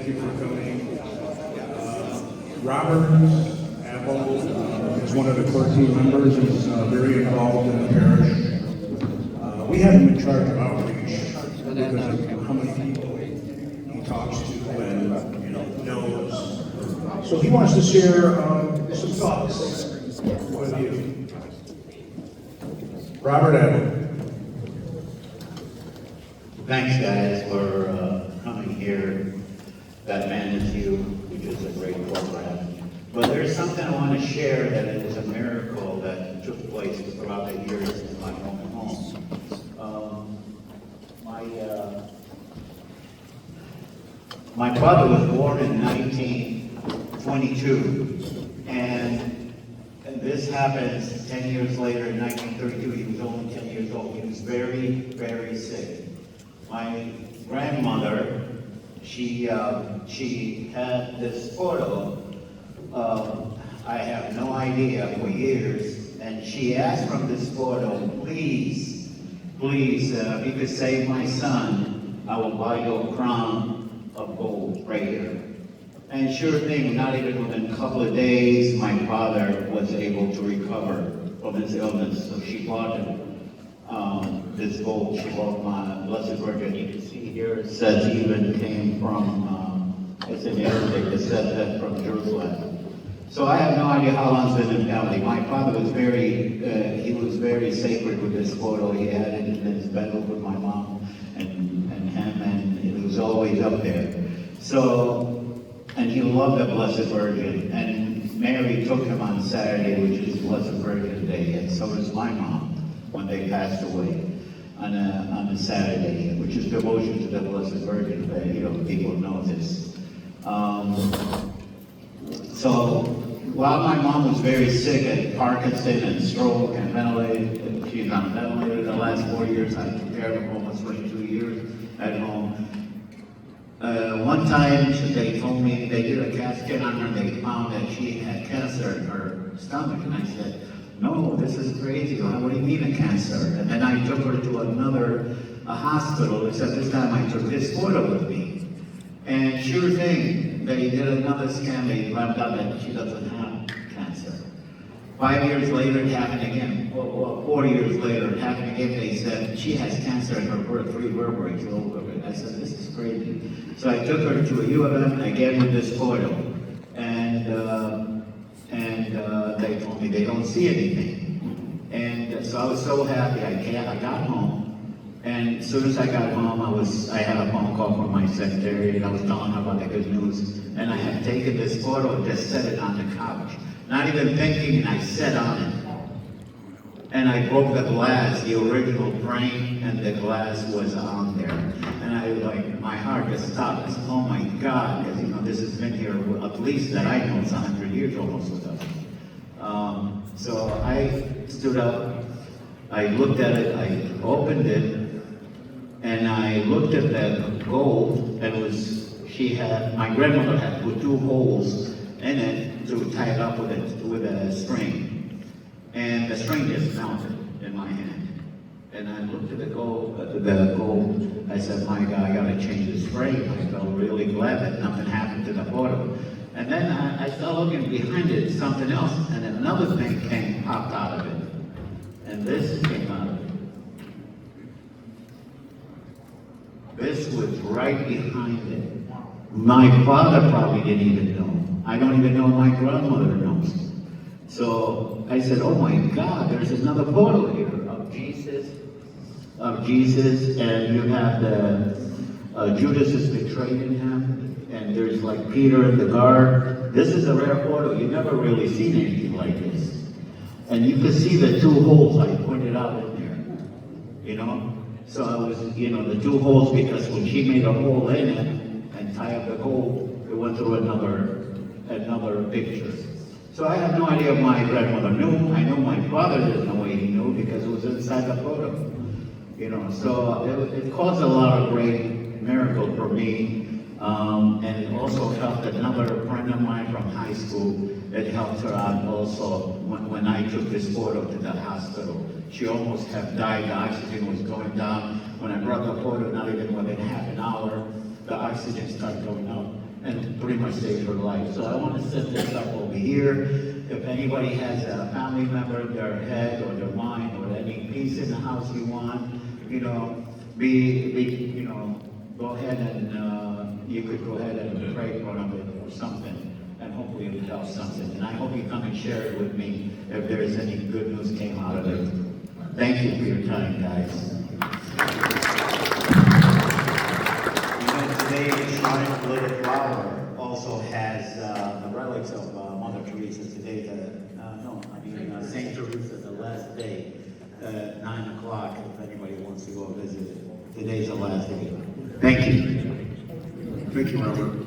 thank you for coming. Robert Apple is one of the court team members. He's very involved in the parish. We have him in charge of outreach because of how many people he talks to and knows. So he wants to share some thoughts with you. Robert Apple. Thanks, guys, for coming here. That Man Is You, which is a great program. But there's something I want to share that is a miracle that took place throughout the years in my own home. My father was born in 1922, and this happens 10 years later in 1932. He was only 10 years old. He was very, very sick. My grandmother, she had this photo. I have no idea for years, and she asked from this photo, please, if you could save my son, I will buy you a crown of gold right here. And sure thing, not even within a couple of days, my father was able to recover from his illness. So she bought him this gold. She bought my Blessed Virgin. You can see here it says even came from, it's in Arabic, it says that from Jerusalem. So I have no idea how long it's been in family. My father was he was very sacred with this photo. He had it in his bedroom with my mom and him, and it was always up there. So, and he loved the Blessed Virgin. And Mary took him on Saturday, which is Blessed Virgin Day, and so does my mom when they passed away on a Saturday, which is devotion to the Blessed Virgin. But, people know this. So while my mom was very sick at Parkinson and stroke and ventilated, she's on ventilator the last 4 years. I took care of her almost 22 years at home. One time they told me they did a CAT scan on her and they found that she had cancer in her stomach. And I said, no, this is crazy. What do you mean a cancer? And then I took her to another hospital, except this time I took this photo with me. And sure thing, they did another scan, they found out that she doesn't have cancer. 5 years later, it happened again. 4 years later, it happened again. They said she has cancer in her 3 vertebrae. I said, this is crazy. So I took her to a U of M again with this photo. And they told me they don't see anything. And so I was so happy. I got home. And as soon as I got home, I had a phone call from my secretary, and I was telling her about the good news. And I had taken this photo and just set it on the couch. Not even thinking, and I sat on it. And I broke the glass, the original frame, and the glass was on there. And my heart just stopped. I said, oh my God, because this has been here at least that I know it's 100 years almost with us. So I stood up, I looked at it, I opened it, and I looked at that gold, and my grandmother had put 2 holes in it to tie it up with a string. And the string just melted in my hand. And I looked at the gold, I said, my God, I gotta change this frame. I felt really glad that nothing happened to the photo. And then I started looking behind it, something else, and another thing popped out of it. And this came out of it. This was right behind it. My father probably didn't even know. I don't even know my grandmother knows. So I said, oh my God, there's another photo here of Jesus, and you have Judas is betraying him, and there's like Peter in the guard. This is a rare photo. You've never really seen anything like this. And you can see the 2 holes I pointed out in there, So I was, the 2 holes, because when she made a hole in it and tied up the gold, it went through another picture. So I have no idea if my grandmother knew. I know my father didn't know he knew because it was inside the photo. So it caused a lot of great miracle for me. And it also helped another friend of mine from high school. It helped her out also when I took this photo to the hospital. She almost had died. The oxygen was going down. When I brought the photo, not even within half an hour, the oxygen started going up. and pretty much saved her life. So I want to set this up over here. If anybody has a family member, their head or their mind or any peace in the house you want, you know, go ahead and you could go ahead and pray for them or something, and hopefully it'll help something. And I hope you come and share it with me if there is any good news came out of it. Thank you for your time, guys. Today, Shrine of Little Flower also has the relics of Mother Teresa today. St. Teresa, the last day, 9 o'clock, if anybody wants to go visit it. Today's the last day. Thank you. Thank you, Robert.